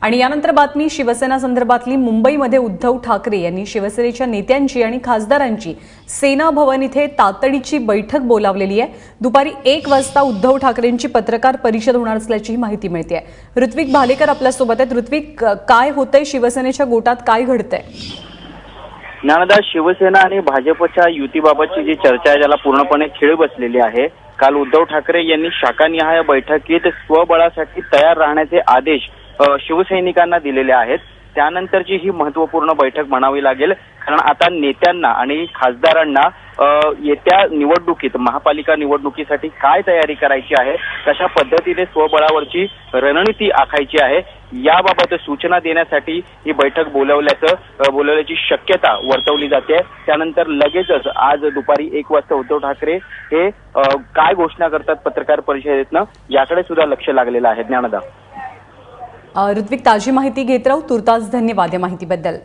आणि यानंतर बातमी शिवसेना संदर्भातली। मुंबईमध्ये उद्धव ठाकरे यांनी शिवसेनेच्या नेत्यांची आणि खासदारांची सेना भवन इथे तातडीची बैठक बोलावलेली आहे। दुपारी 1 वाजता उद्धव ठाकरेंची पत्रकार परिषद होणार असल्याची माहिती मिळते आहे। ऋत्विक भालेकर आपल्या सोबत आहेत। ऋत्विक, काय होतंय शिवसेनेच्या गोटात, काय घडतंय? ज्ञानदा, शिवसेना आणि भाजपच्या युतीबाबतची जी चर्चा आहे त्याला पूर्णपणे खीळ बसलेली आहे। काल उद्धव ठाकरे यांनी शाखानिहाय बैठकीत स्वबळासाठी तयार राहण्याचे आदेश शिवसैनिकांना दिलेले आहेत। त्यानंतरची ही महत्त्वपूर्ण बैठक म्हणावी लागेल, कारण आता नेत्यांना आणि खासदारांना येत्या निवडणुकीत महापालिका निवडणुकीसाठी काय तयारी करायची आहे, कशा पद्धतीने स्वबळावरची रणनीती आखायची आहे याबाबत सूचना देण्यासाठी ही बैठक बोलवल्याची शक्यता वर्तवली जाते। त्यानंतर लगेचच आज दुपारी 1 वाजता उद्धव ठाकरे हे काय घोषणा करतात पत्रकार परिषदेतनं याकडे सुद्धा लक्ष लागलेलं आहे। ज्ञानदा, ऋत्विक, ताजी माहिती घेत राहू। तुर्तास धन्यवाद या माहितीबद्दल।